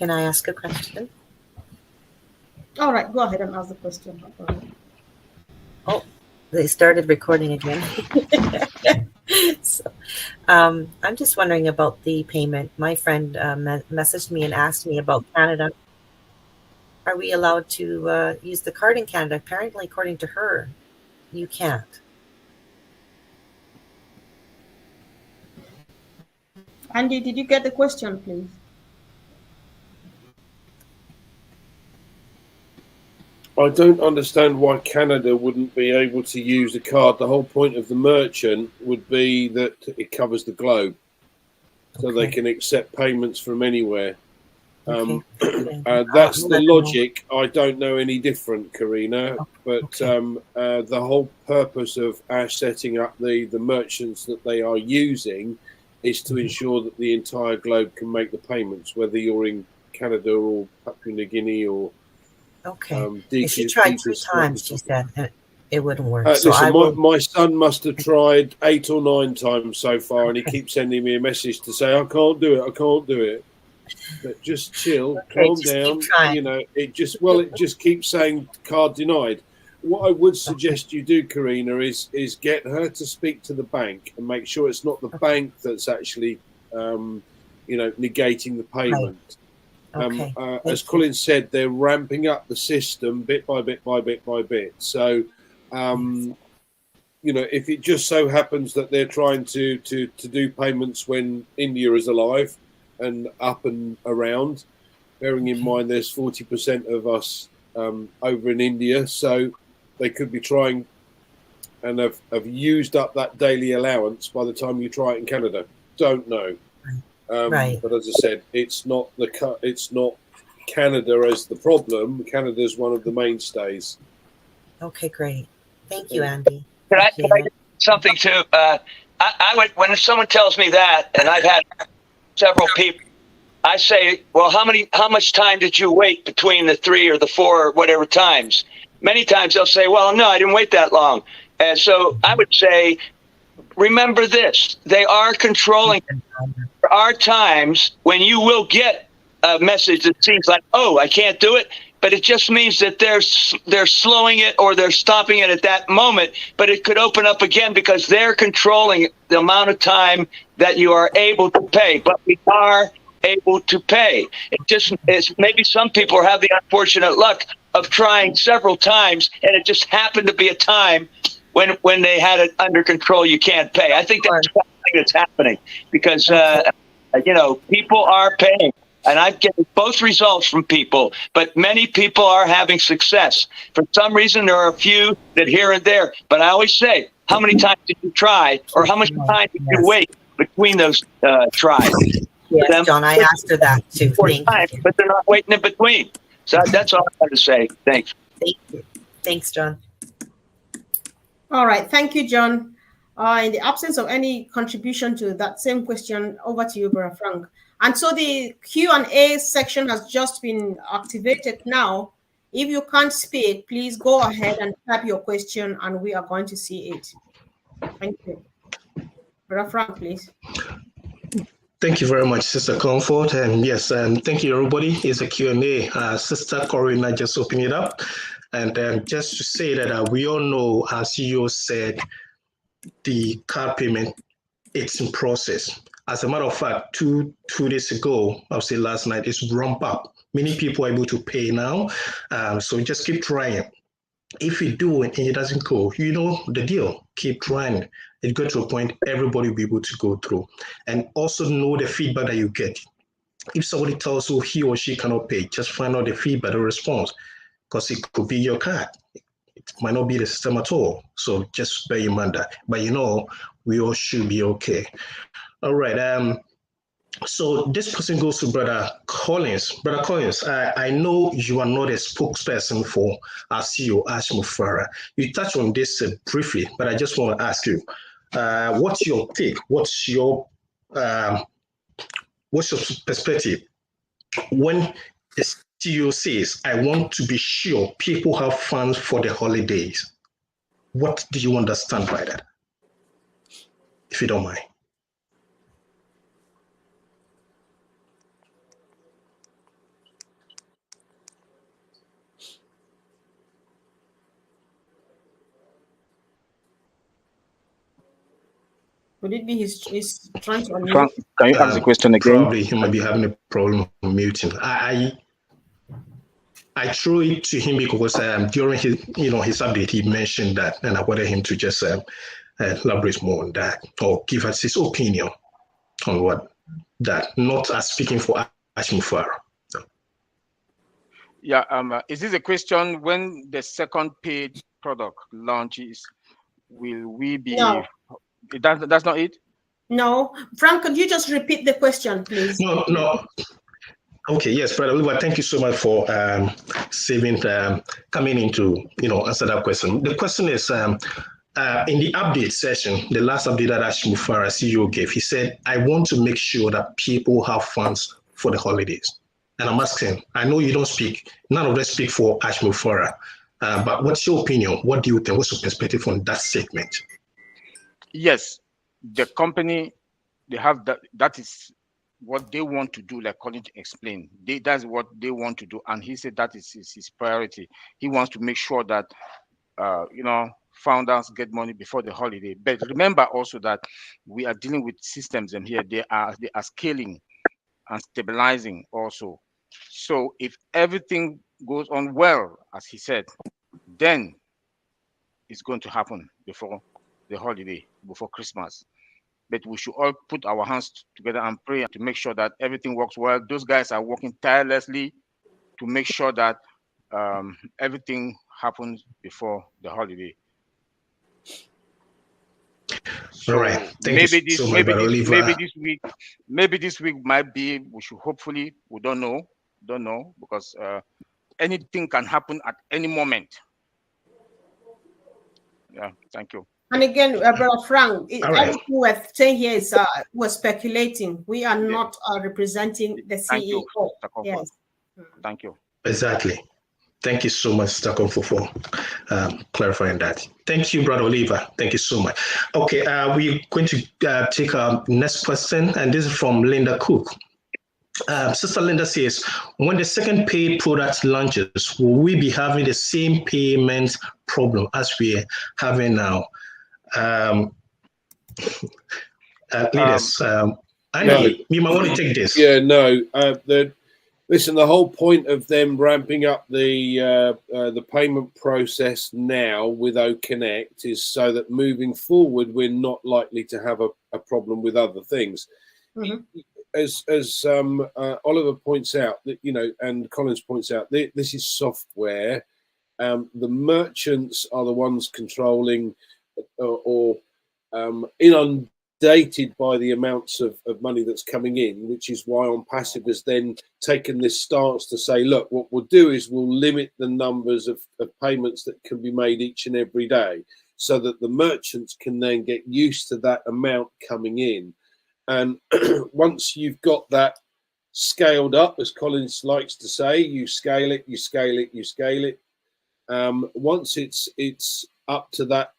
Can I ask a question? All right, go ahead and ask the question. Oh, they started recording again. So, I'm just wondering about the payment. My friend messaged me and asked me about Canada. Are we allowed to use the card in Canada? Apparently, according to her, you can't. Andy, did you get the question, please? I don't understand why Canada wouldn't be able to use the card. The whole point of the merchant would be that it covers the globe, so they can accept payments from anywhere. Okay. That's the logic. I don't know any different, Karina, but the whole purpose of our setting up the merchants that they are using is to ensure that the entire globe can make the payments, whether you're in Canada or Papua New Guinea or she tried 2 times, she said, and it wouldn't work. Listen, my son must have tried 8 or 9 times so far, and he keeps sending me a message to say, I can't do it, I can't do it. But just chill, calm down. You know, it just keeps saying card denied. What I would suggest you do, Karina, is get her to speak to the bank and make sure it's not the bank that's actually, negating the payment. As Colin said, they're ramping up the system bit by bit by bit by bit. So, if it just so happens that they're trying to do payments when India is alive and up and around, bearing in mind there's 40% of us over in India, so they could be trying and have used up that daily allowance by the time you try it in Canada. Don't know. But as I said, it's not Canada as the problem. Canada's one of the mainstays. Okay, great. Thank you, Andy. Can I something too? I would, when someone tells me that, and I've had several people, I say, well, how much time did you wait between the 3 or the 4 or whatever times? Many times they'll say, well, no, I didn't wait that long. And so I would say, remember this, they are controlling. There are times when you will get a message that seems like, oh, I can't do it, but it just means that they're slowing it or they're stopping it at that moment, but it could open up again because they're controlling the amount of time that you are able to pay. But we are able to pay. It just is, maybe some people have the unfortunate luck of trying several times, and it just happened to be a time when they had it under control. You can't pay. I think that's something that's happening because people are paying. And I've getting both results from people, but many people are having success. For some reason, there are a few that here and there. But I always say, how many times did you try, or how much time did you wait between those tries? Yes, John, I asked her that too. Thank you. But they're not waiting in between. So that's all I want to say. Thanks. Thank you. Thanks, John. All right. Thank you, John. In the absence of any contribution to that same question, over to you, Brother Frank. And so the Q&A section has just been activated now. If you can't speak, please go ahead and type your question and we are going to see it. Thank you. Brother Frank, please. Thank you very much, Sister Comfort. And yes, thank you, everybody. It's a Q&A. Sister Corina just opened it up. And just to say that we all know, as CEO said, the card payment, it's in process. As a matter of fact, two days ago, I'll say last night, it's ramp up. Many people are able to pay now. So just keep trying. If you do and it doesn't go, you know the deal. Keep trying. It got to a point everybody will be able to go through. And also know the feedback that you get. If somebody tells you he or she cannot pay, just find out the feedback, the response, because it could be your card. It might not be the system at all. So just bear in mind that. But we all should be okay. All right. So this person goes to Brother Collins. Brother Collins, I know you are not a spokesperson for our CEO, Ash Mufara. You touched on this briefly, but I just want to ask you, what's your take? What's your perspective when the CEO says, I want to be sure people have funds for the holidays? What do you understand by that, if you don't mind? Would it be he's trying to unmute? Frank, can you ask the question again? Probably he might be having a problem muting. I threw it to him because during his update he mentioned that, and I wanted him to just elaborate more on that or give us his opinion on what that, not as speaking for Ashmufara. Yeah. Is this a question when the second paid product launches? Will we be? No. That's not it. No, Frank, could you just repeat the question, please? No. Okay, yes, Brother Oliver, thank you so much for coming in to answer that question. The question is in the update session, the last update that Ashmufara CEO gave, he said, I want to make sure that people have funds for the holidays. And I'm asking, I know you don't speak, none of us speak for Ashmufara, but what's your opinion? What do you think? What's your perspective on that segment? Yes, the company, they have that is what they want to do, like Colin explained. That's what they want to do. And he said that is his priority. He wants to make sure that, founders get money before the holiday. But remember also that we are dealing with systems and here they are scaling and stabilizing also. So if everything goes on well, as he said, then it's going to happen before the holiday, before Christmas. But we should all put our hands together and pray to make sure that everything works well. Those guys are working tirelessly to make sure that everything happens before the holiday. So all right. Maybe this week might be. We should hopefully. We don't know because anything can happen at any moment. Yeah. Thank you. And again, Brother Frank, right. everything we're saying here is we're speculating. We are not representing the CEO. Thank you, yes. Thank you. Exactly. Thank you so much, Mr. Komfo, for clarifying that. Thank you, Brother Oliver. Thank you so much. Okay, we're going to take our next question, and this is from Linda Cook. Sister Linda says, when the second paid product launches, will we be having the same payment problem as we're having now? Leaders, Andy, you might want to take this. Yeah, no. Listen, the whole point of them ramping up the payment process now with OConnect is so that moving forward, we're not likely to have a problem with other things. Mm-hmm. As Oliver points out, that and Collins points out, this is software. The merchants are the ones controlling or inundated by the amounts of money that's coming in, which is why ONPASSIVE has then taken this stance to say, look, what we'll do is we'll limit the numbers of payments that can be made each and every day so that the merchants can then get used to that amount coming in. And once you've got that scaled up, as Collins likes to say, you scale it, you scale it, you scale it. Once it's up to that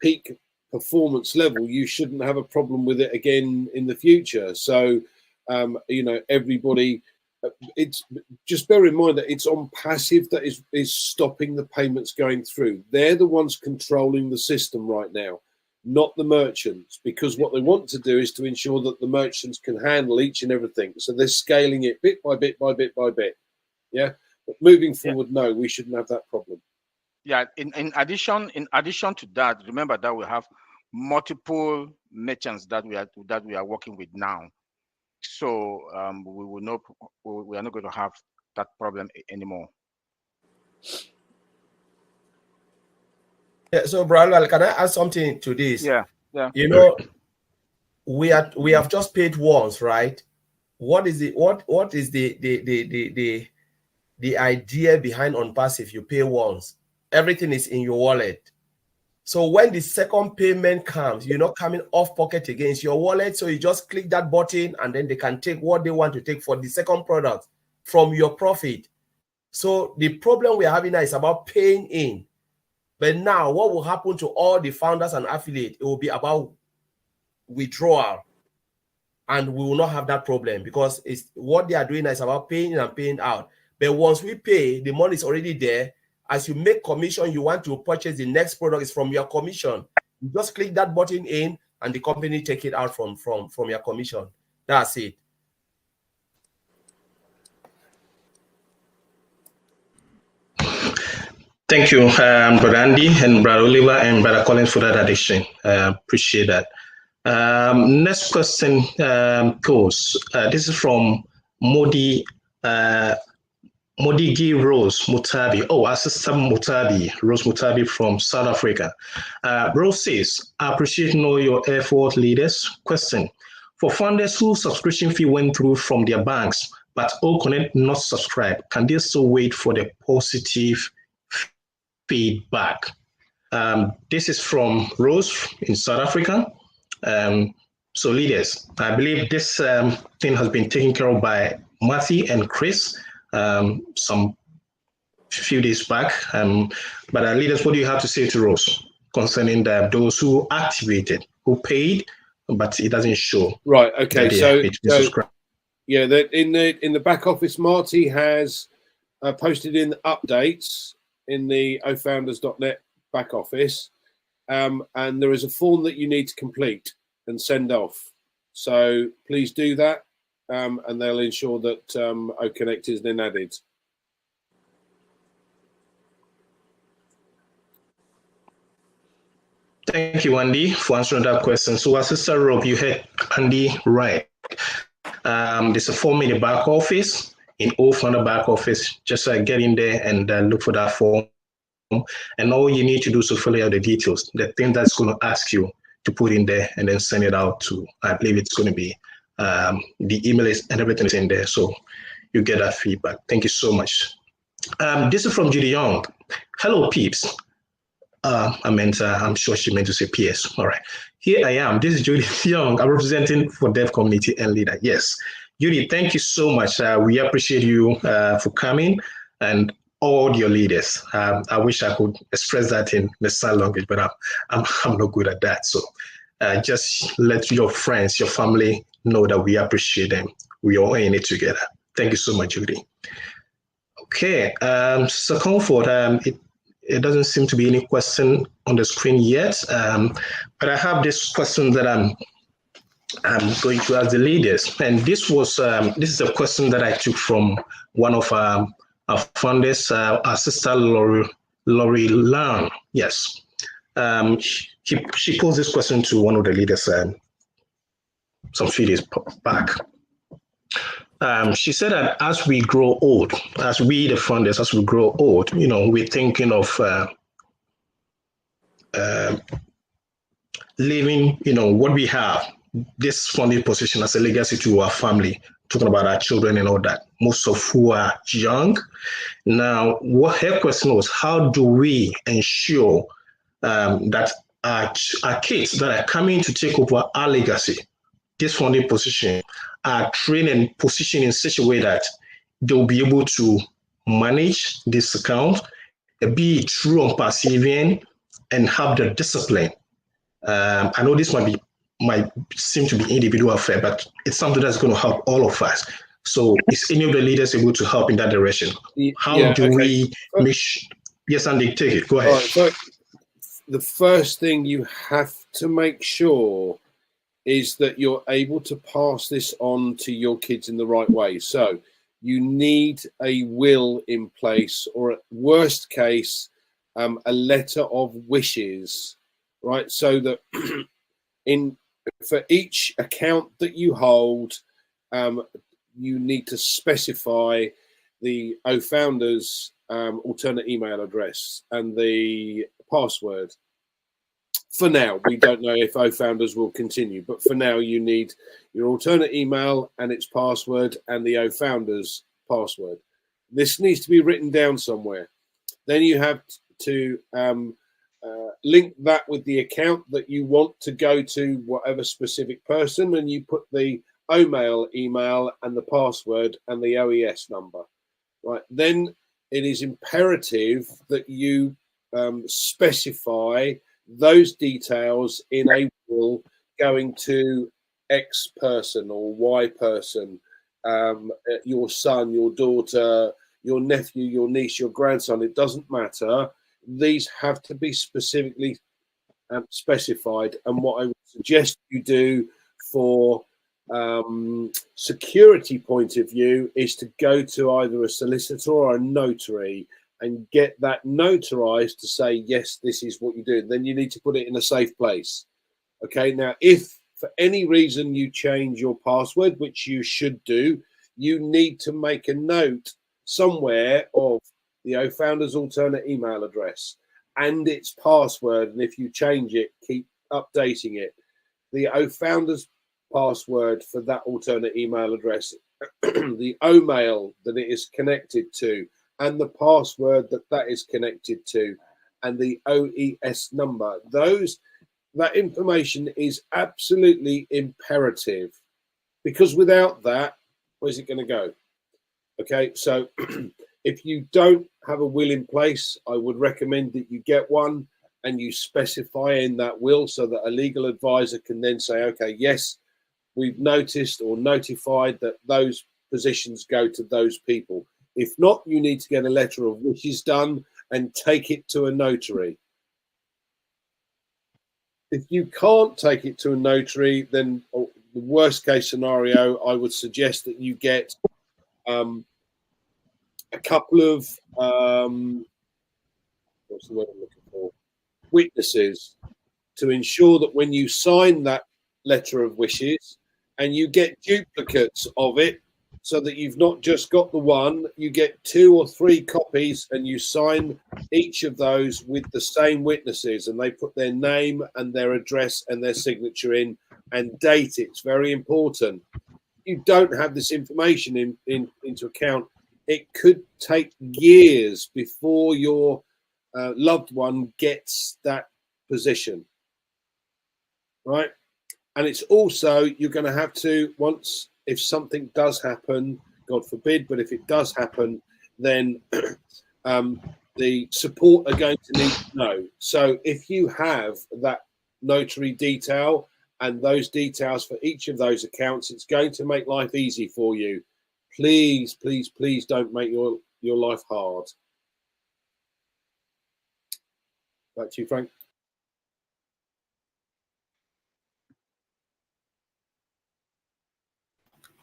peak performance level, you shouldn't have a problem with it again in the future. So, everybody, it's just bear in mind that it's ONPASSIVE that is stopping the payments going through. They're the ones controlling the system right now, not the merchants, because what they want to do is to ensure that the merchants can handle each and everything. So they're scaling it bit by bit by bit by bit. Yeah. But moving forward, no, we shouldn't have that problem. Yeah. In addition to that, remember that we have multiple merchants that we are working with now. So we are not going to have that problem anymore. Yeah, so Brian, can I add something to this? Yeah. We have just paid once, right? What is the idea behind ONPASSIVE? You pay once, everything is in your wallet. So when the second payment comes, you're not coming off pocket against your wallet. So you just click that button and then they can take what they want to take for the second product from your profit. So the problem we're having now is about paying in. But now what will happen to all the founders and affiliates? It will be about withdrawal. And we will not have that problem because it's what they are doing is about paying in and paying out. But once we pay, the money is already there. As you make commission, you want to purchase the next product is from your commission. You just click that button in and the company take it out from your commission. That's it. Thank you, Brother Andy and Brother Oliver and Brother Collins for that addition. Appreciate that. Next question goes. This is from Modi Modigi Rose Mutabi. Oh, Assistant Mutabi, Rose Mutabi from South Africa. Rose says, I appreciate all your effort, leaders. Question. For founders whose subscription fee went through from their banks, but OConnect not subscribed, can they still wait for the positive feedback? This is from Rose in South Africa. So leaders, I believe this thing has been taken care of by Matthew and Chris some few days back. But leaders, what do you have to say to Rose concerning those who activated, who paid, but it doesn't show? Right. Okay. So yeah, in the back office, Marty has posted in updates in the ofounders.net back office, and there is a form that you need to complete and send off. So please do that, and they'll ensure that OConnect is then added. Thank you, Andy, for answering that question. So, Assistant Rob, you heard Andy right. There's a form in the back office, in OFounder back office. Just get in there and look for that form. And all you need to do is to fill out the details, the thing that's going to ask you to put in there, and then send it out to, I believe it's going to be, the email is, and everything is in there. So you get that feedback. Thank you so much. This is from Judy Young. Hello, peeps. I'm sure she meant to say PS. All right. Here I am. This is Judy Young. I'm representing for Dev Community and Leader. Yes. Judy, thank you so much. We appreciate you for coming and all your leaders. I wish I could express that in the sign language, but I'm not good at that. So just let your friends, your family know that we appreciate them. We are all in it together. Thank you so much, Judy. Okay. So Comfort, it doesn't seem to be any question on the screen yet, but I have this question that I'm going to ask the leaders, and this is a question that I took from one of our founders, our sister Lori Lang. Yes, she posed this question to one of the leaders some few days back. She said that as we grow old, as we, the founders, as we grow old, we're thinking of leaving, what we have, this funding position as a legacy to our family, talking about our children and all that, most of who are young. Now, what her question was, how do we ensure that our kids that are coming to take over our legacy, this funding position, are trained and positioned in such a way that they'll be able to manage this account, be true and persevering, and have the discipline. I know this might seem to be individual affair, but it's something that's going to help all of us. So is any of the leaders able to help in that direction? How do we make sure? Yes, Andy, take it. Go ahead. All right, so the first thing you have to make sure is that you're able to pass this on to your kids in the right way. So you need a will in place, or at worst case, a letter of wishes, right? So that for each account that you hold, you need to specify the OFounders alternate email address and the password. For now, we don't know if OFounders will continue, but for now, you need your alternate email and its password and the OFounders password. This needs to be written down somewhere. Then you have to link that with the account that you want to go to whatever specific person, and you put the OMail email and the password and the OES number. Right. Then it is imperative that you specify those details in a will going to X person or Y person, your son, your daughter, your nephew, your niece, your grandson. It doesn't matter. These have to be specifically specified. And what I would suggest you do for security point of view is to go to either a solicitor or a notary and get that notarized to say, yes, this is what you do. Then you need to put it in a safe place. Okay, now if for any reason you change your password, which you should do, you need to make a note somewhere of the O-Founders alternate email address and its password. And if you change it, keep updating it. The O-Founders password for that alternate email address, the O-mail that it is connected to, and the password that is connected to, and the OES number. That information is absolutely imperative, because without that, where's it going to go? Okay, so if you don't have a will in place, I would recommend that you get one and you specify in that will so that a legal advisor can then say, okay, yes, we've noticed or notified that those positions go to those people. If not, you need to get a letter of wishes done and take it to a notary. If you can't take it to a notary, then the worst case scenario, I would suggest that you get a couple of what's the word I'm looking for? Witnesses, to ensure that when you sign that letter of wishes and you get duplicates of it, so that you've not just got the one, you get 2 or 3 copies and you sign each of those with the same witnesses, and they put their name and their address and their signature in and date it. It's very important. You don't have this information into account. It could take years before your loved one gets that position, right? And it's also, you're going to have to, once, if something does happen, God forbid, but if it does happen, then the support are going to need to know. So if you have that notary detail and those details for each of those accounts, it's going to make life easy for you. Please, please, please don't make your life hard. Back to you, Frank.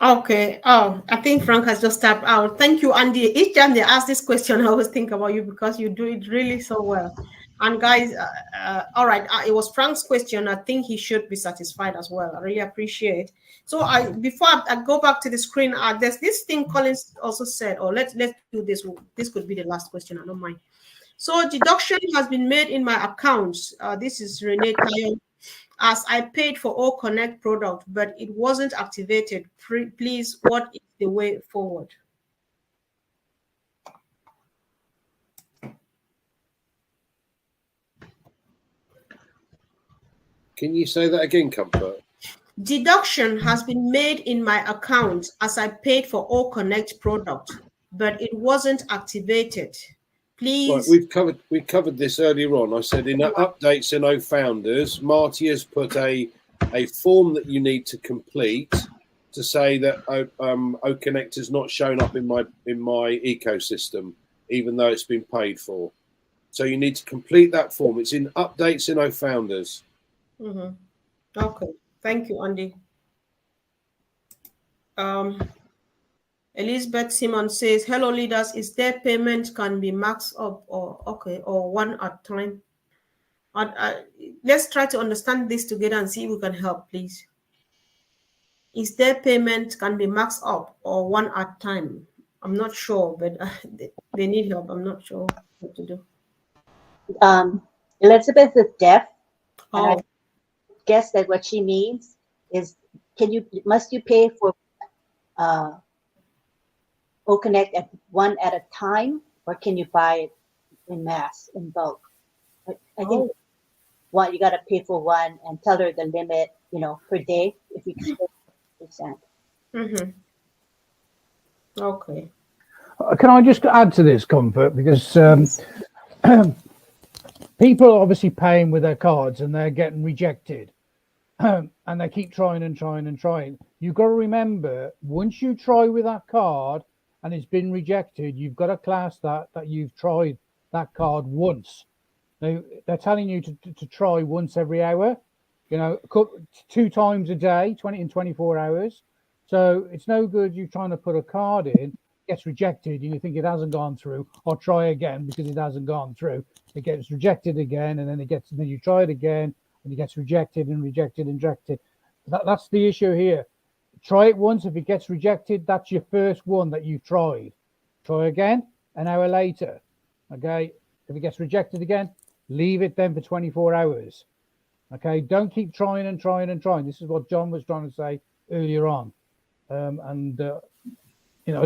Okay. Oh, I think Frank has just tapped out. Thank you, Andy. Each time they ask this question, I always think about you because you do it really so well. And guys, all right, it was Frank's question. I think he should be satisfied as well. I really appreciate. So before I go back to the screen, there's this thing Collins also said, or let's do this. This could be the last question. I don't mind. So deduction has been made in my account. This is Renee Tayo. As I paid for all Connect product, but it wasn't activated. Please, what is the way forward? Can you say that again, Comfort? Deduction has been made in my account as I paid for all Connect product, but it wasn't activated. Please. Right, we covered this earlier on. I said in updates in O-Founders, Marty has put a form that you need to complete to say that O-Connect has not shown up in my ecosystem, even though it's been paid for. So you need to complete that form. It's in updates in O-Founders. Mm-hmm. Okay, thank you, Andy. Elizabeth Simon says, hello leaders, is there payment can be maxed up or one at a time? Let's try to understand this together and see if we can help, please. Is there payment can be maxed up or one at a time? I'm not sure, but they need help. I'm not sure what to do. Elizabeth is deaf. Oh. And I guess that what she means is, must you pay for O-Connect at one at a time, or can you buy it in mass, in bulk? I think you got to pay for one and tell her the limit, per day, if you can percent. Mm-hmm. Okay. Can I just add to this, Comfort? Because people are obviously paying with their cards and they're getting rejected. And they keep trying and trying and trying. You've got to remember, once you try with that card and it's been rejected, you've got to class that you've tried that card once. They're telling you to try once every hour, 2 times a day, 20 and 24 hours. So it's no good you trying to put a card in, gets rejected, and you think it hasn't gone through, or try again because it hasn't gone through. It gets rejected again, and then you try it again, and it gets rejected and rejected and rejected. That's the issue here. Try it once. If it gets rejected, that's your first one that you've tried. Try again an hour later. Okay. If it gets rejected again, leave it then for 24 hours. Okay. Don't keep trying and trying and trying. This is what John was trying to say earlier on. I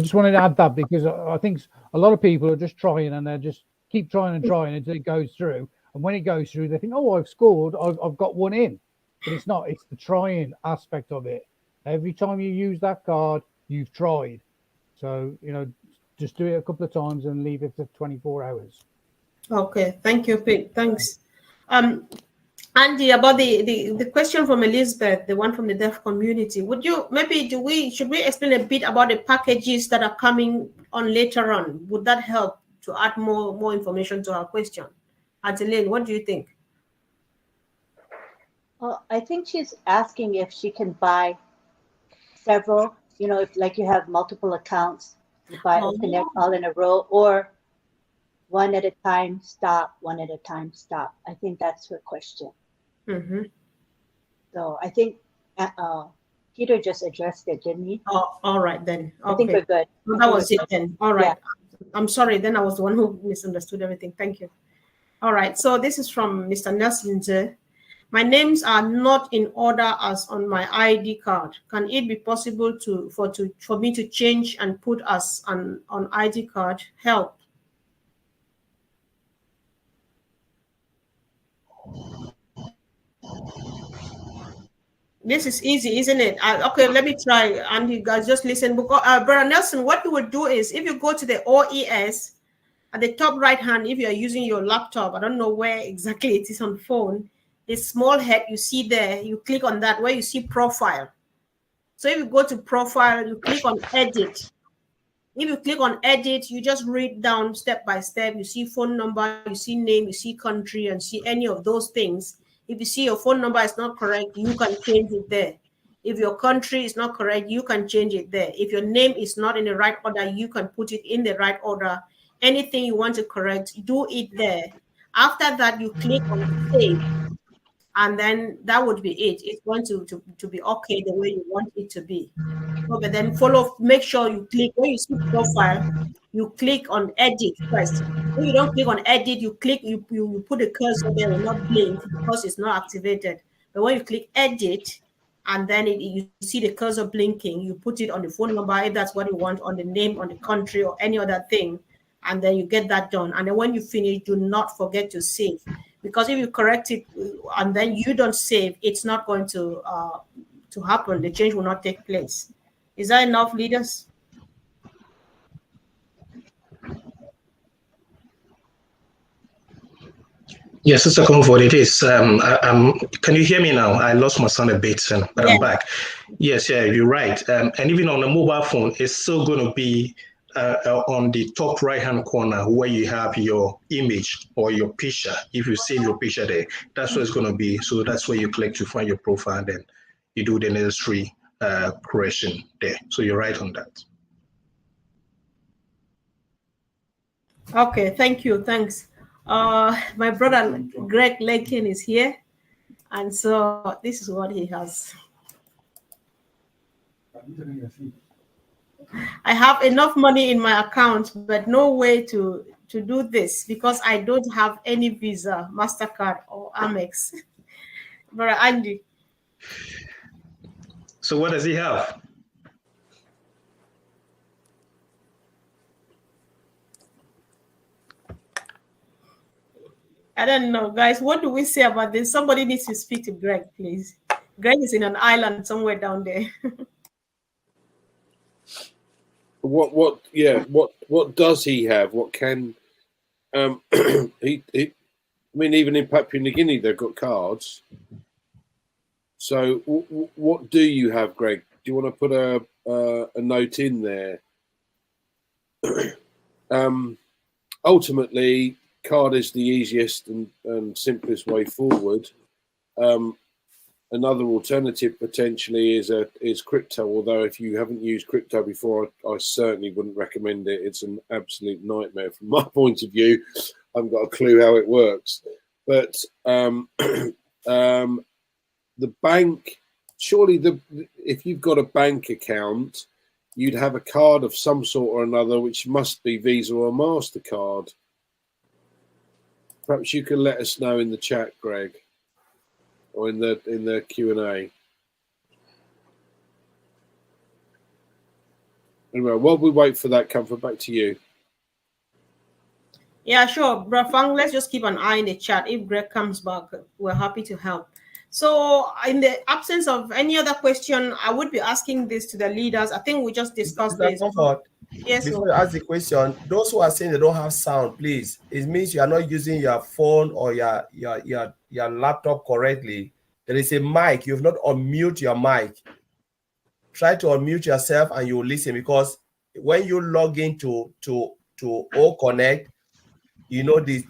just wanted to add that because I think a lot of people are just trying and they just keep trying and trying until it goes through. And when it goes through, they think, oh, I've scored. I've got one in. But it's not. It's the trying aspect of it. Every time you use that card, you've tried. So, just do it a couple of times and leave it for 24 hours. Okay. Thank you, Pete. Thanks. Andy, about the question from Elizabeth, the one from the deaf community, should we explain a bit about the packages that are coming on later on? Would that help to add more information to our question? Adeline, what do you think? Well, I think she's asking if she can buy several, if like you have multiple accounts, you buy or connect all in a row, or one at a time, stop, one at a time, stop. I think that's her question. Mm-hmm. So I think Peter just addressed it, didn't he? Oh, all right then. Okay. I think we're good. That was it then. All right. Yeah. I'm sorry. Then I was the one who misunderstood everything. Thank you. All right. So this is from Mr. Nelson. My names are not in order as on my ID card. Can it be possible for me to change and put us on ID card? Help. This is easy, isn't it? Okay, let me try. And you guys just listen. Brother Nelson, what you would do is if you go to the OES at the top right hand, if you're using your laptop, I don't know where exactly it is on phone, the small head you see there, you click on that where you see profile. So if you go to profile, you click on edit. If you click on edit, you just read down step by step. You see phone number, you see name, you see country, and see any of those things. If you see your phone number is not correct, you can change it there. If your country is not correct, you can change it there. If your name is not in the right order, you can put it in the right order. Anything you want to correct, do it there. After that, you click on save. And then that would be it. It's going to be okay the way you want it to be. So, but then make sure you click, when you see profile, you click on edit first. When you don't click on edit, you put the cursor there and not blink because it's not activated. But when you click edit, and then you see the cursor blinking, you put it on the phone number, if that's what you want, on the name, on the country, or any other thing, and then you get that done. And then when you finish, do not forget to save. Because if you correct it and then you don't save, it's not going to happen. The change will not take place. Is that enough, leaders? Yes, Sister Comfort, it is. Can you hear me now? I lost my sound a bit, but I'm back. Yes, yeah, you're right. And even on the mobile phone, it's still going to be on the top right-hand corner where you have your image or your picture. If you save your picture there, that's where it's going to be. So that's where you click to find your profile, and then you do the necessary correction there. So you're right on that. Okay, thank you. Thanks. My brother Greg Lakin is here, and so this is what he has. I have enough money in my account, but no way to do this because I don't have any Visa, MasterCard, or Amex. Brother Andy. So what does he have? I don't know, guys. What do we say about this? Somebody needs to speak to Greg, please. Greg is in an island somewhere down there. What does he have? What can I mean, even in Papua New Guinea, they've got cards. So what do you have, Greg? Do you want to put a note in there? Ultimately, card is the easiest and simplest way forward. Another alternative potentially is crypto. Although if you haven't used crypto before, I certainly wouldn't recommend it. It's an absolute nightmare from my point of view. I haven't got a clue how it works. But the bank, surely if you've got a bank account, you'd have a card of some sort or another, which must be Visa or MasterCard. Perhaps you can let us know in the chat, Greg, or in the Q&A. Anyway, while we wait for that, Comfort, back to you. Yeah, sure. Bro Fang, let's just keep an eye in the chat. If Greg comes back, we're happy to help. So in the absence of any other question, I would be asking this to the leaders. I think we just discussed this. Yes. Before you ask the question, those who are saying they don't have sound, please, it means you are not using your phone or your laptop correctly. There is a mic. You've not unmute your mic. Try to unmute yourself and you will listen, because when you log into O Connect, you know the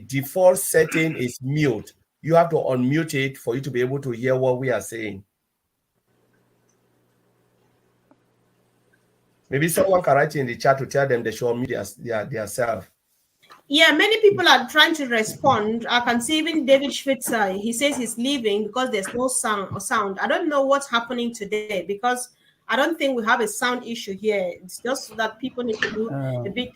default setting is mute. You have to unmute it for you to be able to hear what we are saying. Maybe someone can write in the chat to tell them they should unmute their self. Yeah, many people are trying to respond. I can see even David Schwitzer, he says he's leaving because there's no sound. I don't know what's happening today, because I don't think we have a sound issue here. It's just that people need to do a bit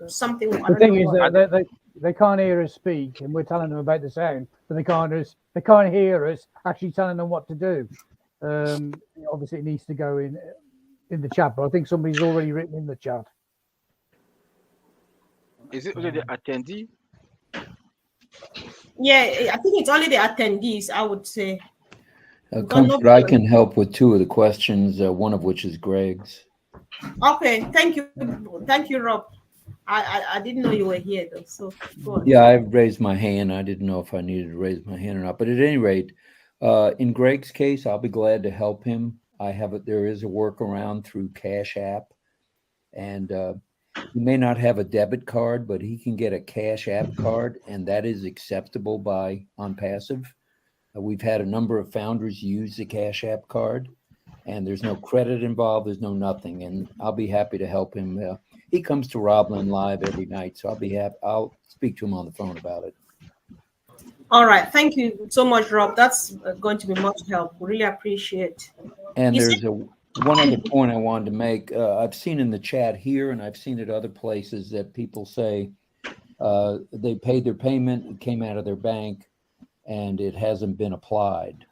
something. The thing is that they can't hear us speak, and we're telling them about the sound, but they can't hear us actually telling them what to do. Obviously, it needs to go in the chat, but I think somebody's already written in the chat. Is it only the attendee? Yeah, I think it's only the attendees, I would say. Comfort, I can help with two of the questions, one of which is Greg's. Okay, thank you, Rob. I didn't know you were here though, so go on. Yeah, I raised my hand. I didn't know if I needed to raise my hand or not, but at any rate, in Greg's case, I'll be glad to help him. There is a workaround through Cash App, and he may not have a debit card, but he can get a Cash App card, and that is acceptable by ONPASSIVE. We've had a number of founders use the Cash App card, and there's no credit involved. There's no nothing, and I'll be happy to help him. He comes to Roblin Live every night, so I'll be happy. I'll speak to him on the phone about it. All right, thank you so much, Rob. That's going to be much help. We really appreciate. And there's one other point I wanted to make. I've seen in the chat here, and I've seen at other places, that people say they paid their payment, it came out of their bank, and it hasn't been applied.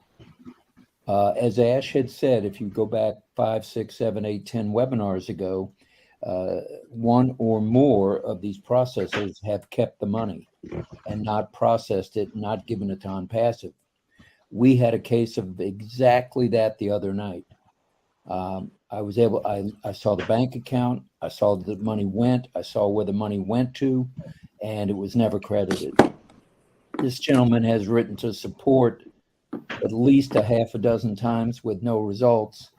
As Ash had said, if you go back 5, 6, 7, 8, 10 webinars ago, one or more of these processors have kept the money and not processed it, not given it to ONPASSIVE. We had a case of exactly that the other night. I saw the bank account, I saw the money went, I saw where the money went to, and it was never credited. This gentleman has written to support at least a half a dozen times with no results,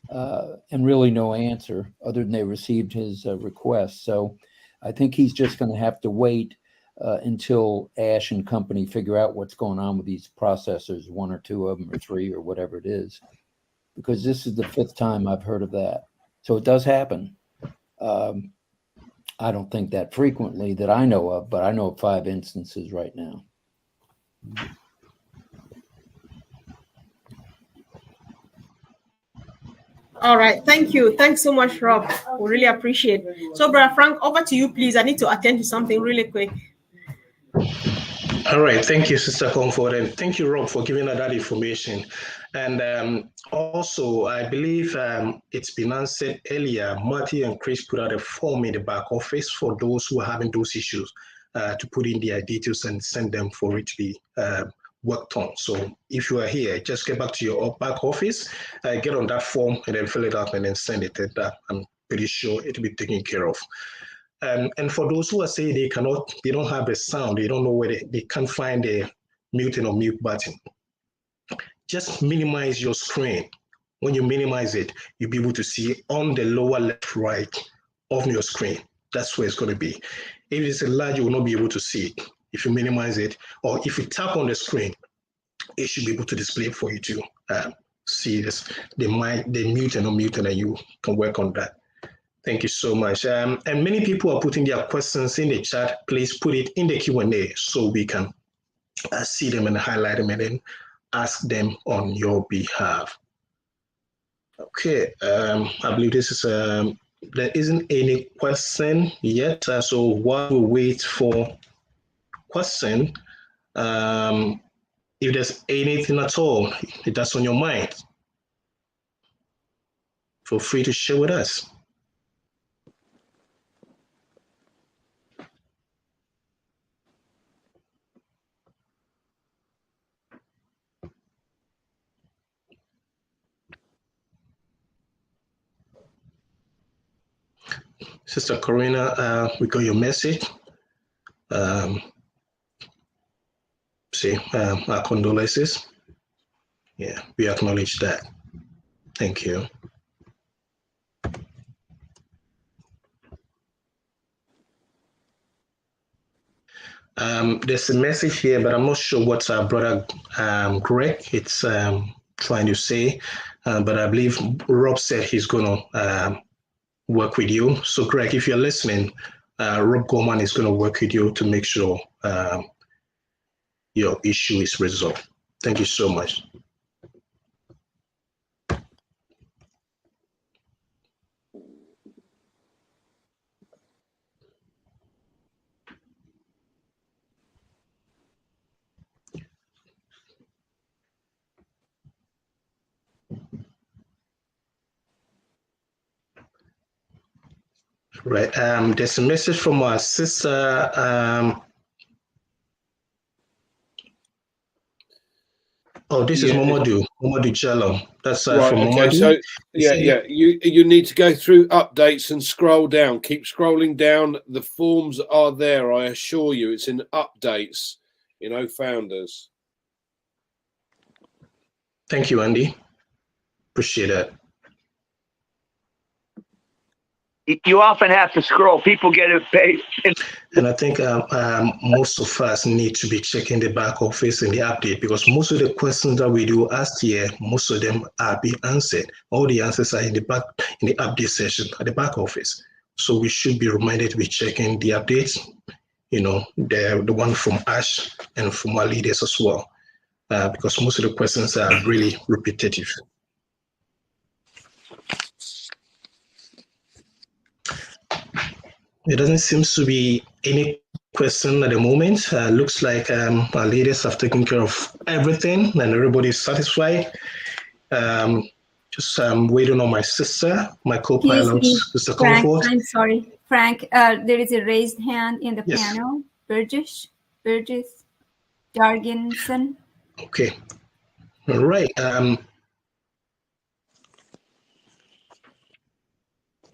and really no answer other than they received his request. So I think he's just going to have to wait until Ash and company figure out what's going on with these processors, 1 or 2 of them or 3 or whatever it is, because this is the 5th time I've heard of that. So it does happen. I don't think that frequently that I know of, but I know of 5 instances right now. All right, thank you. Thanks so much, Rob. We really appreciate it. So, Brother Frank, over to you, please. I need to attend to something really quick. All right, thank you, Sister Comfort, and thank you, Rob, for giving us that information. And also, I believe it's been answered earlier. Matthew and Chris put out a form in the back office for those who are having those issues to put in their details and send them for it to be worked on. So if you are here, just get back to your back office, get on that form, and then fill it out and then send it. And I'm pretty sure it'll be taken care of. And for those who are saying they don't have a sound, they don't know where they can't find a mute or mute button, just minimize your screen. When you minimize it, you'll be able to see on the lower left right of your screen. That's where it's going to be. If it's a large, you will not be able to see it. If you minimize it, or if you tap on the screen, it should be able to display for you to see this. They mute and unmute, and you can work on that. Thank you so much. And many people are putting their questions in the chat. Please put it in the Q&A so we can see them and highlight them and then ask them on your behalf. Okay, I believe this is, there isn't any question yet. So while we wait for question, if there's anything at all that's on your mind, feel free to share with us. Sister Corina, we got your message. Our condolences. Yeah, we acknowledge that. Thank you. There's a message here, but I'm not sure what our brother Greg it's trying to say. But I believe Rob said he's going to work with you. So, Greg, if you're listening, Rob Gorman is going to work with you to make sure your issue is resolved. Thank you so much. Right. There's a message from our sister. This is Momodu Cello. That's right, from okay. Momodu. So you need to go through updates and scroll down. Keep scrolling down. The forms are there. I assure you, it's in updates. Founders. Thank you, Andy. Appreciate that. You often have to scroll. People get it paid. And I think most of us need to be checking the back office and the update, because most of the questions that we do ask here, most of them are being answered. All the answers are in the update session at the back office. So we should be reminded to be checking the updates, the one from Ash and from our leaders as well, because most of the questions are really repetitive. There doesn't seem to be any question at the moment. Looks like our leaders have taken care of everything and everybody's satisfied. Just waiting on my sister, my co-pilot, Mr. Frank, Comfort. I'm sorry. Frank, there is a raised hand in the panel. Burgess Jargensen. Okay. All right.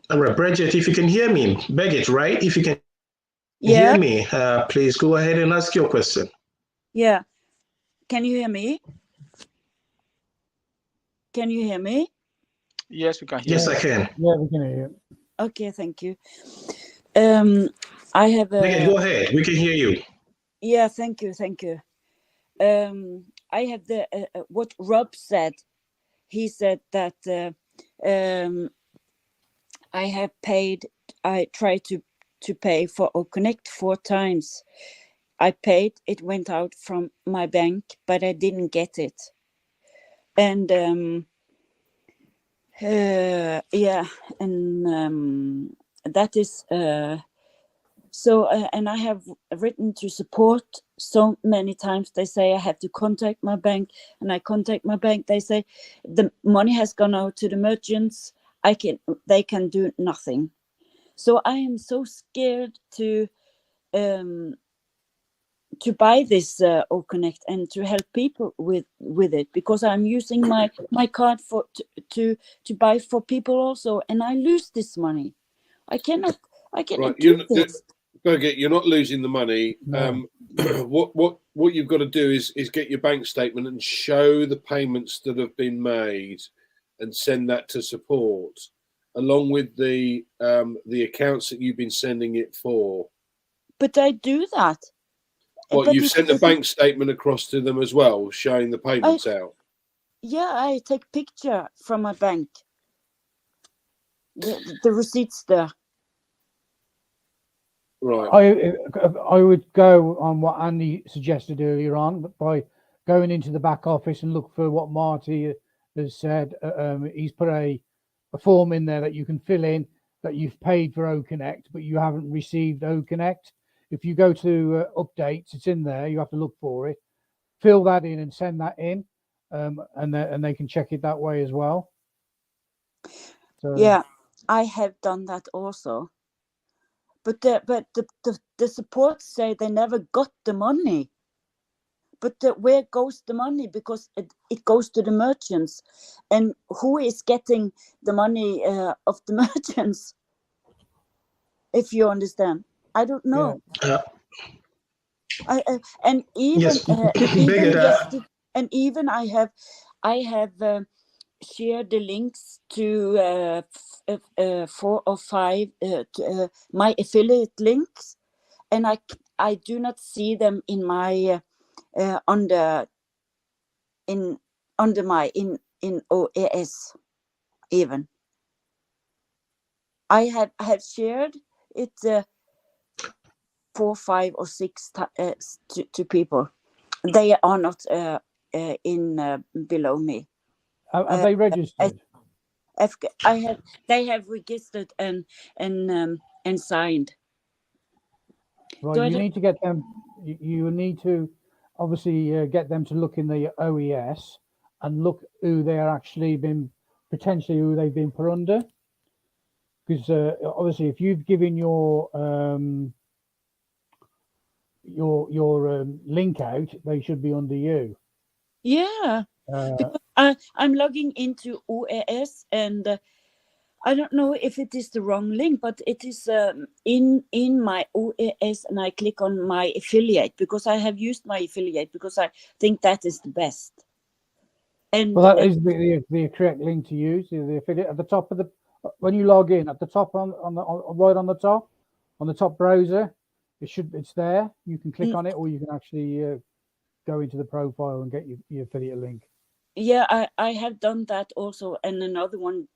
All right, Bridget, if you can hear me, Birgit, right? If you can hear me, please go ahead and ask your question. Yeah. Can you hear me? Can you hear me? Yes, we can hear you. Yes, I can. Yeah, we can hear you. Okay, thank you. I have a... Birgit, go ahead. We can hear you. Yeah, thank you. I have what Rob said. He said that I tried to pay for OConnect 4 times. I paid, it went out from my bank, but I didn't get it. And that is so, and I have written to support so many times. They say I have to contact my bank, and I contact my bank. They say the money has gone out to the merchants. They can do nothing. So I am so scared to buy this OConnect and to help people with it, because I'm using my card to buy for people also, and I lose this money. I cannot do this. Birgit, you're not losing the money. No. What you've got to do is get your bank statement and show the payments that have been made, and send that to support. along with the accounts that you've been sending it for. But I do that. Well, But you've sent a bank statement across to them as well, showing the payments out. Yeah, I take picture from my bank. The receipts there. Right. I would go on what Andy suggested earlier on by going into the back office and look for what Marty has said. He's put a form in there that you can fill in that you've paid for OConnect, but you haven't received OConnect. If you go to updates, it's in there. You have to look for it, fill that in, and send that in, and they can check it that way as well. So, yeah, I have done that also. But the support say they never got the money. But where goes the money? Because it goes to the merchants, and who is getting the money of the merchants? If you understand, I don't know. Yeah. And even Yes, even I have shared the links to 4 or 5 my affiliate links, and I do not see them in my under my in OAS even. I have shared it 4, 5, or 6 to people. They are not in below me. Are they registered? They have registered and signed. Right, you need to get them. You need to obviously get them to look in the OES and look who they are actually potentially who they've been put under. Because obviously, if you've given your link out, they should be under you. Yeah, I'm logging into OAS, and I don't know if it is the wrong link, but it is in my OAS, and I click on my affiliate because I have used my affiliate because I think that is the best. And well, that is the correct link to use. The affiliate at the top of when you log in, at the top right on the top browser, it's there. You can click on it, or you can actually go into the profile and get your affiliate link. Yeah, I have done that also, and another one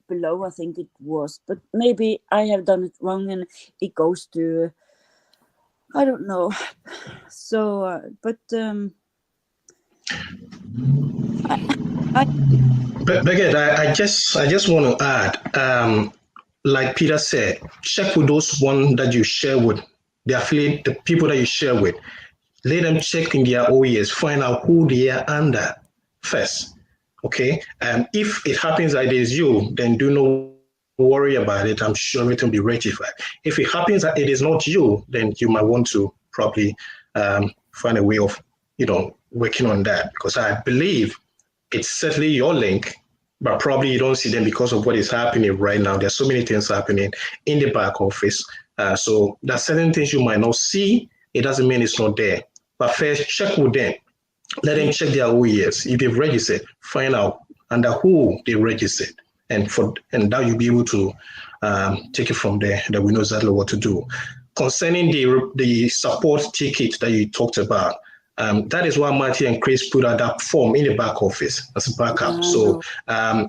below, I think it was, but maybe I have done it wrong, and it goes to I don't know. So, but Birgit, I just want to add, like Peter said, check with those one that you share with, the affiliate, the people that you share with. Let them check in their OES, find out who they are under first. Okay, if it happens that it is you, then do not worry about it. I'm sure it will be rectified. If it happens that it is not you, then you might want to probably find a way of working on that, because I believe it's certainly your link, but probably you don't see them because of what is happening right now. There's so many things happening in the back office. So there's certain things you might not see. It doesn't mean it's not there. But first, check with them. Let them check their OES. If they've registered, find out under who they registered. And that you'll be able to take it from there, that we know exactly what to do. Concerning the support ticket that you talked about, that is why Marty and Chris put out that form in the back office as a backup. So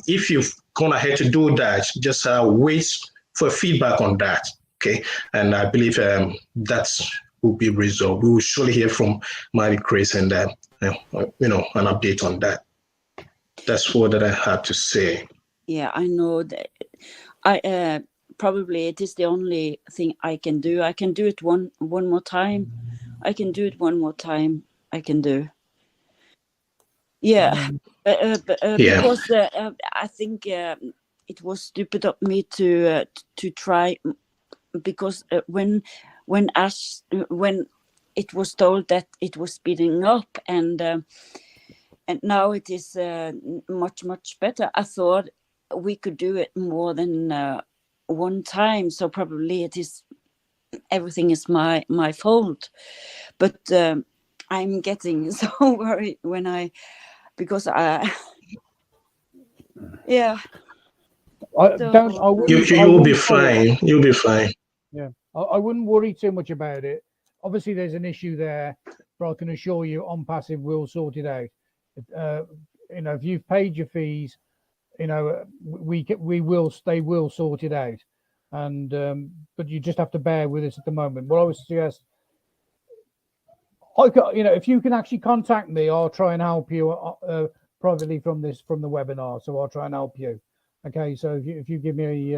if you've gone ahead to do that, just wait for feedback on that. Okay, and I believe that will be resolved. We will surely hear from Marty, Chris, and an update on that. That's what I had to say. Yeah, I know that. I probably it is the only thing I can do. I can do it one more time. I can do it one more time. I can do. Yeah, because I think it was stupid of me to try, because when it was told that it was speeding up, and now it is much better. I thought we could do it more than one time, so probably everything is my fault. But I'm getting so worried because yeah. I So, don't. I wouldn't. I You'll be wouldn't worry. fine. You'll be fine. Yeah, I wouldn't worry too much about it. Obviously, there's an issue there, but I can assure you, OnPassive will sort it out. You know, if you've paid your fees, you know, they will sort it out. And but you just have to bear with us at the moment. What I would suggest, you know, if you can actually contact me, I'll try and help you privately from the webinar. So I'll try and help you. Okay, so if you give me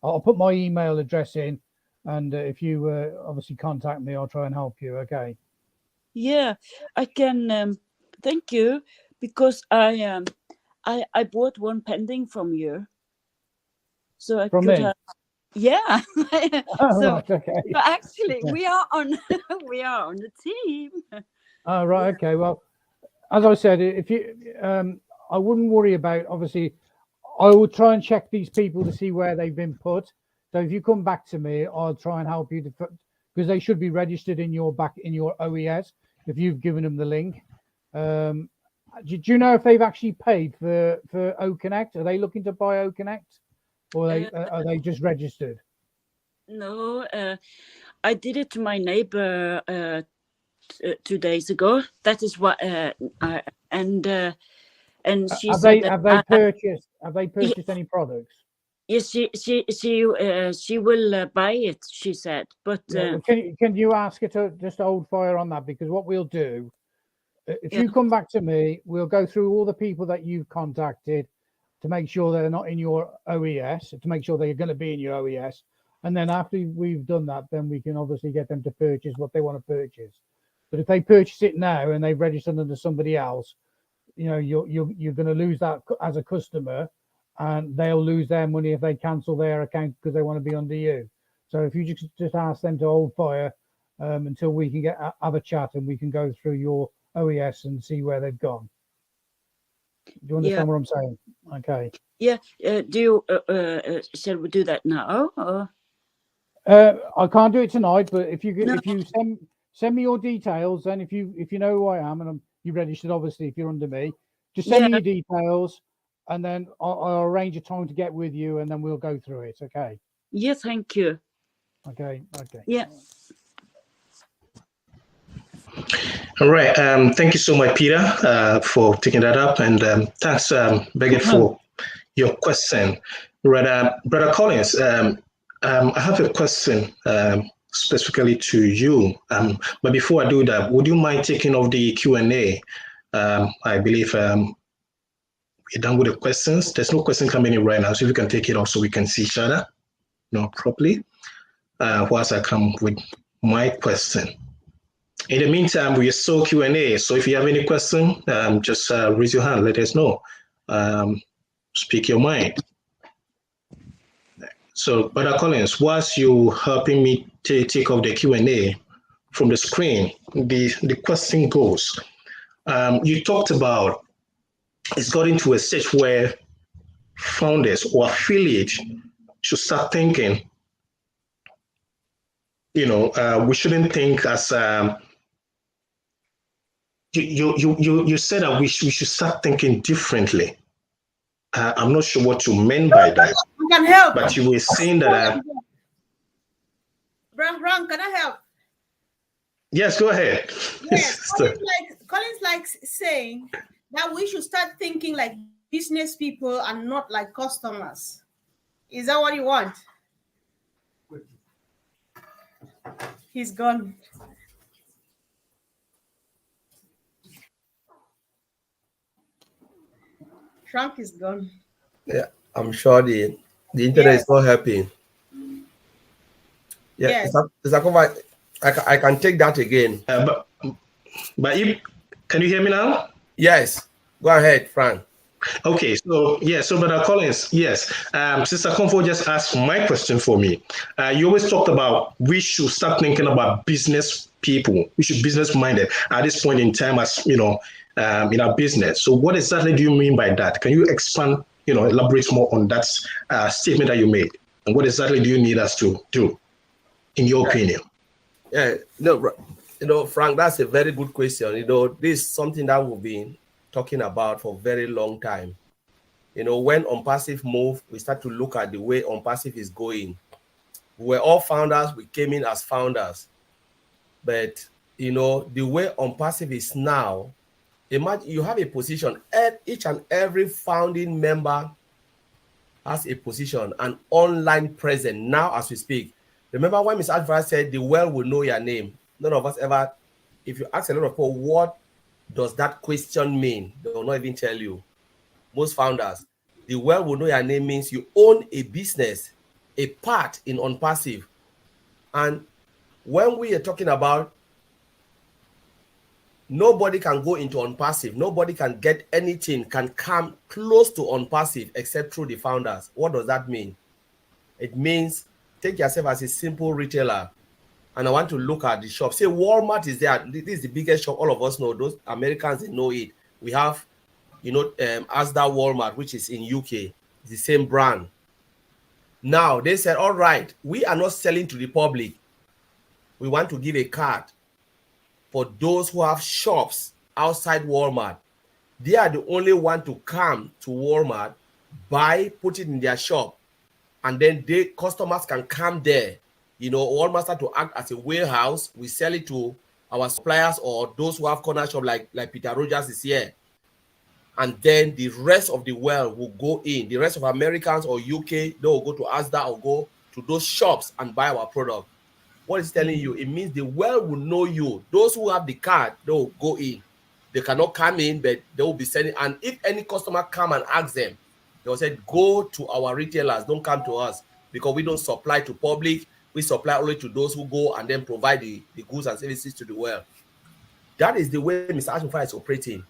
I'll put my email address in, and if you obviously contact me, I'll try and help you. Okay. yeah, I can. Thank you, because I bought one pending from you, so I From could me? have. Yeah. Oh, So, right, okay. so actually, Okay. we are on the team. Oh, right, okay. Well, as I said, if you, I wouldn't worry about. Obviously, I will try and check these people to see where they've been put. So if you come back to me, I'll try and help you because they should be registered in your OES if you've given them the link. Do you know if they've actually paid for OConnect? Are they looking to buy OConnect, or are they just registered? No, I did it to my neighbor 2 days ago. That is what and she said that have they purchased any products? yes, she will buy it. She said, but Yeah, well, can you ask her to just hold fire on that? Because what we'll do, if yeah. you come back to me, we'll go through all the people that you've contacted to make sure they're not in your OES, to make sure they're going to be in your OES. And then after we've done that, then we can obviously get them to purchase what they want to purchase. But if they purchase it now and they've registered under somebody else, you know, you're going to lose that as a customer, and they'll lose their money if they cancel their account because they want to be under you. So if you just ask them to hold fire until we can have a chat and we can go through your OES and see where they've gone. Do you understand what I'm saying? Okay. Yeah. Do you shall we do that now? Or? I can't do it tonight, but if you send me your details, and if you know who I am, and you registered, obviously, if you're under me, just send me your details, and then I'll arrange a time to get with you, and then we'll go through it. Okay. Yeah. Thank you. Okay. Okay. Yeah. All right. Thank you so much, Peter, for taking that up, and thanks, Beckett, for your question. Brother Collins, I have a question specifically to you. But before I do that, would you mind taking off the Q&A? I believe we're done with the questions. There's no question coming in right now, so if you can take it off so we can see each other, properly, whilst I come with my question. In the meantime, we saw Q&A. So if you have any question, just raise your hand. Let us know. Speak your mind. So, Brother Collins, whilst you helping me take off the Q&A from the screen, the question goes, you talked about it's gotten to a stage where founders or affiliates should start thinking, we shouldn't think as, you said that we should start thinking differently. I'm not sure what you meant by that. I can help. But you were saying that. Ron, can I help? Yes, go ahead. Yes, Colin's like saying that we should start thinking like business people and not like customers. Is that what you want? He's gone. Frank is gone. Yeah, I'm sure the internet is not happy. Yeah, yes. I can take that again. But can you hear me now? Yes. Go ahead, Frank. Okay, so Brother Collins, yes. Sister Comfort just asked my question for me. You always talked about we should start thinking about business people. We should business minded at this point in time, as in our business. So what exactly do you mean by that? Can you expand, elaborate more on that statement that you made? And what exactly do you need us to do, in your opinion? Yeah, Frank, that's a very good question. This is something that we've been talking about for a very long time. when ONPASSIVE moved, we start to look at the way ONPASSIVE is going. We were all founders. We came in as founders. But, the way ONPASSIVE is now, imagine you have a position. Each and every founding member has a position, an online presence now as we speak. Remember when Ms. Alvarez said the world will know your name? None of us ever, if you ask a lot of people, what does that question mean? They will not even tell you. Most founders, the world will know your name means you own a business, a part in ONPASSIVE. And when we are talking about nobody can go into ONPASSIVE, nobody can get anything, can come close to ONPASSIVE except through the founders. What does that mean? It means take yourself as a simple retailer, and I want to look at the shop. Say Walmart is there. This is the biggest shop. All of us know. Those Americans, they know it. We have, Asda Walmart, which is in UK. It's the same brand. Now they said, all right, we are not selling to the public. We want to give a card for those who have shops outside Walmart. They are the only one to come to Walmart, buy, put it in their shop, and then customers can come there. Walmart start to act as a warehouse. We sell it to our suppliers or those who have corner shop like Peter Rogers is here. And then the rest of the world will go in. The rest of Americans or UK, they will go to Asda or go to those shops and buy our product. What it's telling you, it means the world will know you. Those who have the card, they will go in. They cannot come in, but they will be sending. And if any customer come and ask them, they will say, go to our retailers, don't come to us, because we don't supply to public. We supply only to those who go and then provide the goods and services to the world. That is the way Mr. Ashmufai is operating.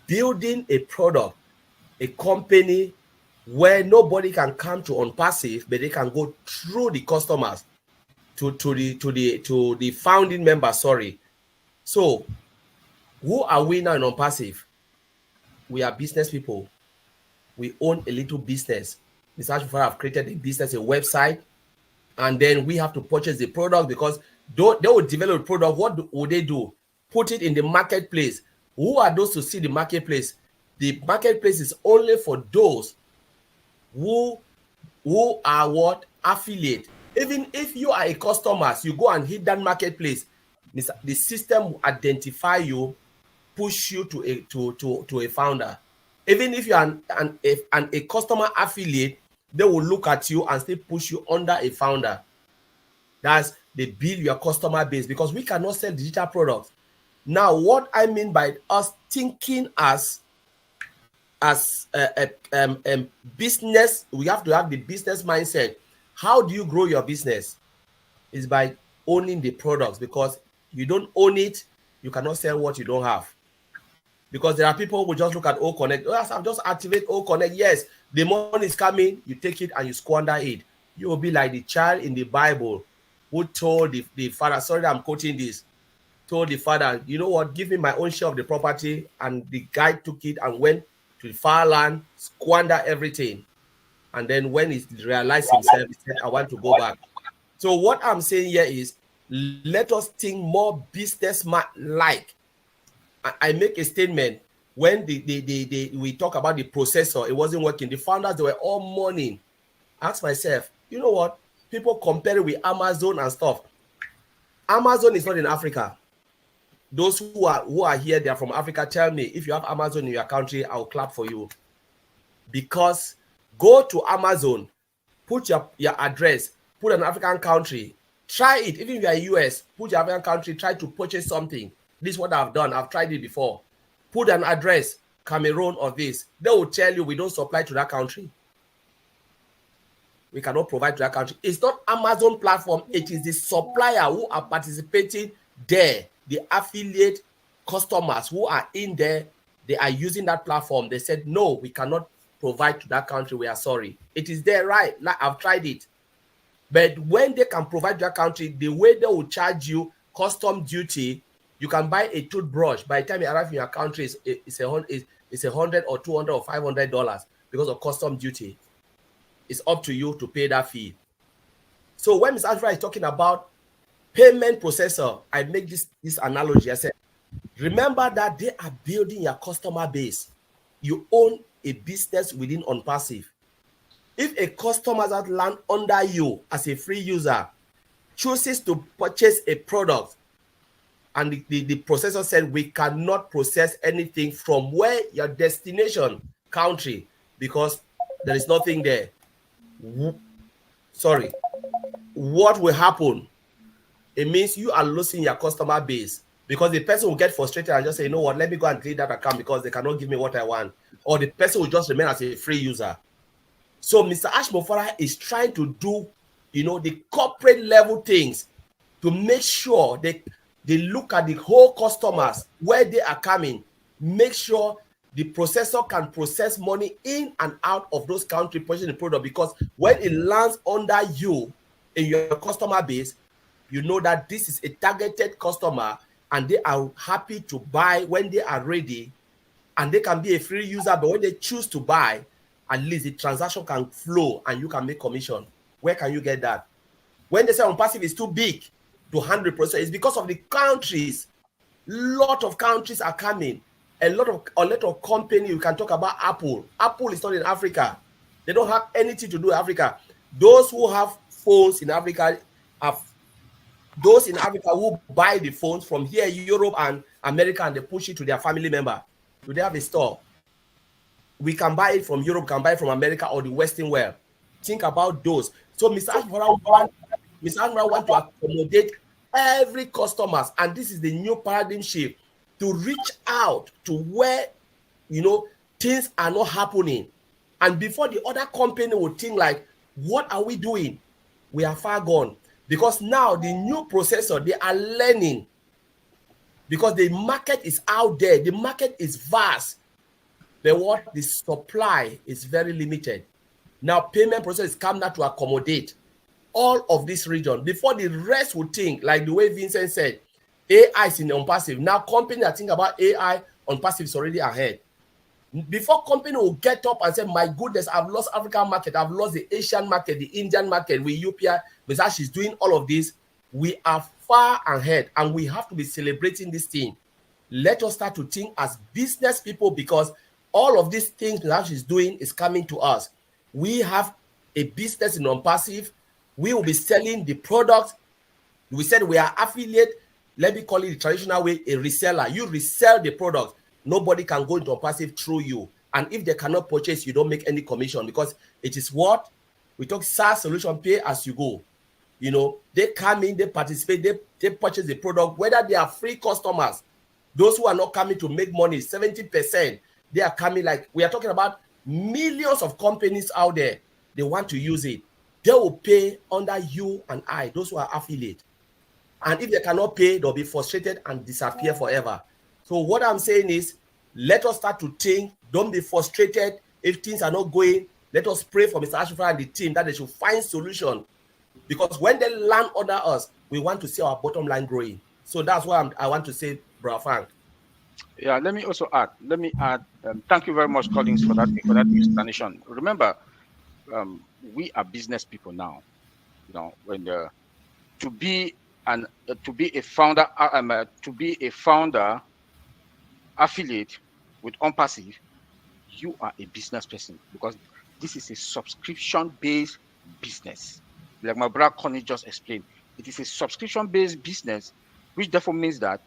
Building a product, a company where nobody can come to ONPASSIVE, but they can go through the customers to the founding members. Sorry. So, who are we now in ONPASSIVE? We are business people. We own a little business. Mr. Ashmufai have created a business, a website, and then we have to purchase the product because they will develop a product. What would they do? Put it in the marketplace. Who are those to see the marketplace? The marketplace is only for those who are what? Affiliate. Even if you are a customer, you go and hit that marketplace, the system will identify you, push you to a founder. Even if you are a customer affiliate, they will look at you and still push you under a founder. That's they build your customer base because we cannot sell digital products. Now, what I mean by us thinking as a business, we have to have the business mindset. How do you grow your business? Is by owning the products, because you don't own it, you cannot sell what you don't have. Because there are people who just look at O Connect. Oh, I'll just activate O Connect. Yes, the money is coming, you take it and you squander it. You will be like the child in the Bible who told the father, sorry, I'm quoting this, told the father, you know what, give me my own share of the property. And the guy took it and went to the far land, squander everything. And then when he realized himself, he said, I want to go back. So what I'm saying here is, let us think more businessman-like. I make a statement when we talk about the processor, it wasn't working. The founders, they were all mourning. Ask myself, you know what? People compare it with Amazon and stuff. Amazon is not in Africa. Those who are here, they are from Africa. Tell me, if you have Amazon in your country, I'll clap for you. Because go to Amazon, put your address, put an African country, try it. Even if you are US, put your African country, try to purchase something. This is what I've done. I've tried it before. Put an address, Cameroon or this. They will tell you we don't supply to that country. We cannot provide to that country. It's not Amazon platform. It is the supplier who are participating there. The affiliate customers who are in there, they are using that platform. They said, no, we cannot provide to that country. We are sorry. It is there, right? I've tried it. But when they can provide to that country, the way they will charge you custom duty, you can buy a toothbrush. By the time you arrive in your country, it's $100 or $200 or $500 because of custom duty. It's up to you to pay that fee. So when Ms. Ashra is talking about payment processor, I make this analogy. I said, remember that they are building your customer base. You own a business within ONPASSIVE. If a customer that land under you as a free user chooses to purchase a product and the processor said we cannot process anything from where your destination country because there is nothing there. Sorry. What will happen? It means you are losing your customer base because the person will get frustrated and just say, you know what, let me go and delete that account because they cannot give me what I want. Or the person will just remain as a free user. So Mr. Ashmofara is trying to do, the corporate level things to make sure they look at the whole customers, where they are coming, make sure the processor can process money in and out of those countries purchasing the product, because when it lands under you in your customer base, you know that this is a targeted customer and they are happy to buy when they are ready, and they can be a free user, but when they choose to buy, at least the transaction can flow and you can make commission. Where can you get that? When they say ONPASSIVE is too big to handle process, it's because of the countries. Lot of countries are coming. A lot of company. You can talk about Apple. Apple is not in Africa. They don't have anything to do with Africa. Those who have phones in Africa have those in Africa who buy the phones from here, Europe and America, and they push it to their family member. Do they have a store? We can buy it from Europe, can buy it from America or the Western world. Think about those. So Mr. Ashmofara want to accommodate every customers, and this is the new paradigm shift, to reach out to where things are not happening. And before the other company would think like, what are we doing? We are far gone. Because now the new processor, they are learning, because the market is out there, the market is vast. But the supply is very limited. Now payment process is come now to accommodate all of this region. Before the rest would think, like the way Vincent said, AI is in ONPASSIVE. Now company that think about AI, ONPASSIVE is already ahead. Before company will get up and say, my goodness, I've lost African market, I've lost the Asian market, the Indian market with UPI, because she's doing all of this, we are far ahead and we have to be celebrating this thing. Let us start to think as business people, because all of these things that she's doing is coming to us. We have a business in ONPASSIVE. We will be selling the product. We said we are affiliate. Let me call it the traditional way, a reseller. You resell the product. Nobody can go into ONPASSIVE through you. And if they cannot purchase, you don't make any commission, because it is what we talk SaaS solution, pay as you go. They come in, they participate, they purchase the product, whether they are free customers. Those who are not coming to make money, 70%, they are coming, like we are talking about millions of companies out there. They want to use it. They will pay under you and I, those who are affiliate. And if they cannot pay, they'll be frustrated and disappear forever. So what I'm saying is, let us start to think. Don't be frustrated if things are not going. Let us pray for Mr. Ashmofara and the team that they should find solution. Because when they land under us, we want to see our bottom line growing. So that's what I want to say, Bro Frank. Yeah, let me also add. Thank you very much, Collins, for that explanation. Remember, we are business people now. When to be a founder affiliate with ONPASSIVE, you are a business person, because this is a subscription-based business. Like my brother Connie just explained, it is a subscription-based business, which therefore means that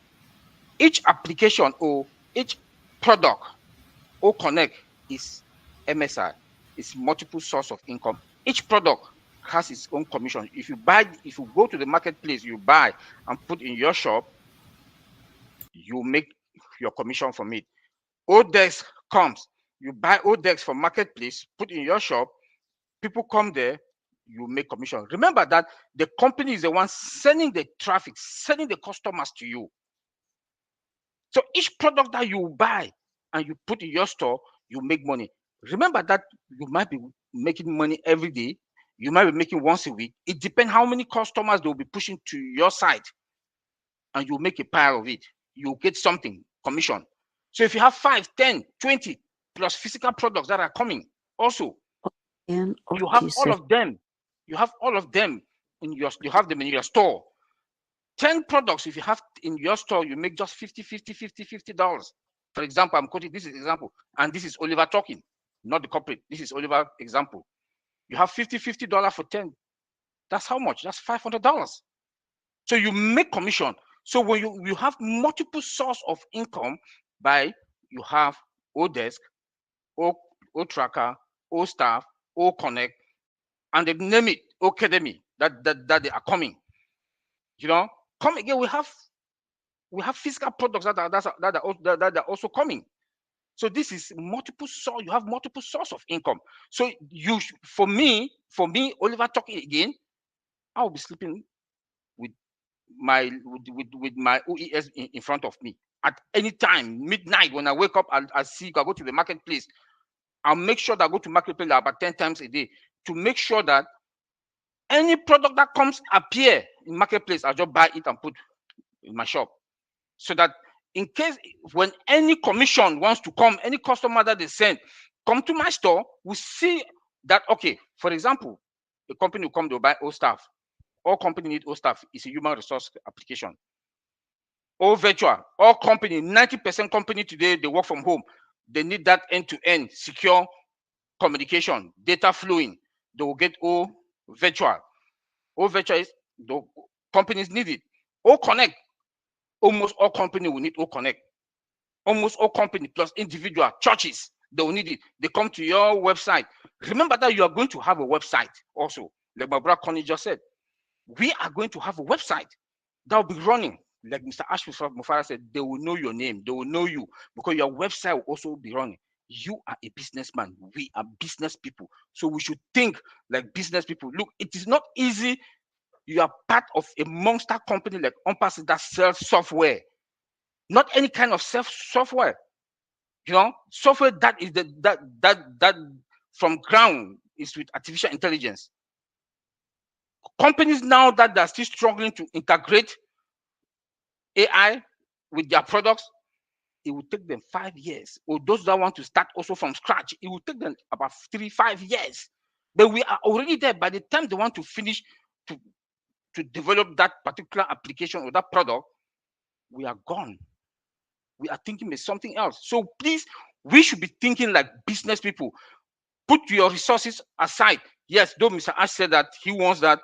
each application or each product or connect is MSI, it's multiple source of income. Each product has its own commission. If you go to the marketplace, you buy and put in your shop, you make your commission from it. Otech comes, you buy Otech from marketplace, put in your shop, people come there, you make commission. Remember that the company is the one sending the traffic, sending the customers to you. So each product that you buy and you put in your store, you make money. Remember that you might be making money every day. You might be making once a week. It depends how many customers they will be pushing to your site, and you make a pile of it. You get something, commission. So if you have 5, 10, 20 plus physical products that are coming, also, you have all of them. You have all of them you have them in your store. 10 products, if you have in your store, you make just $50. For example, I'm quoting this is example, and this is Oliver talking. not the corporate. This is Oliver example. You have $50 for 10. That's how much? That's $500. So you make commission. So when you have multiple source of income, by you have Odesk, O-Tracker, O-Staff, O-Connect, and they name it Academy that they are coming. You know, come again. We have physical products that are also coming. So this is multiple source. You have multiple source of income. So for me, Oliver talking again, I will be sleeping with my OES in front of me at any time, midnight when I wake up. I see. I go to the marketplace. I'll make sure that I go to marketplace about 10 times a day to make sure that any product that comes appear in marketplace, I'll just buy it and put in my shop, so that in case when any commission wants to come, any customer that they send come to my store, we see that, okay, for example, a company will come to buy O-Staff. All company need O-Staff. It's a human resource application. All virtual, all company, 90% company today, they work from home. They need that end-to-end secure communication, data flowing. They will get all virtual. All virtual is the companies need it. All connect. Almost all company will need all connect. Almost all company plus individual churches, they will need it. They come to your website. Remember that you are going to have a website also. Like my brother Connie just said, we are going to have a website that will be running. Like Mr. Ashby Mufara said, they will know your name. They will know you because your website will also be running. You are a businessman. We are business people. So we should think like business people. Look, it is not easy. You are part of a monster company like ONPASSIVE that sells software. Not any kind of software. You know, software that is that from ground is with artificial intelligence. Companies now that they're still struggling to integrate AI with their products, it will take them 5 years. Or those that want to start also from scratch, it will take them about 3-5 years. But we are already there. By the time they want to finish to develop that particular application or that product, we are gone. We are thinking of something else. So please, we should be thinking like business people. Put your resources aside. Yes, though Mr. Ash said that he wants that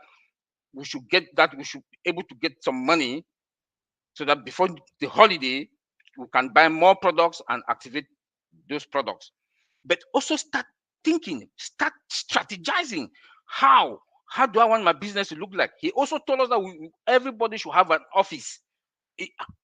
we should get that, we should be able to get some money so that before the holiday, we can buy more products and activate those products. But also start thinking, start strategizing. How do I want my business to look like? He also told us that everybody should have an office.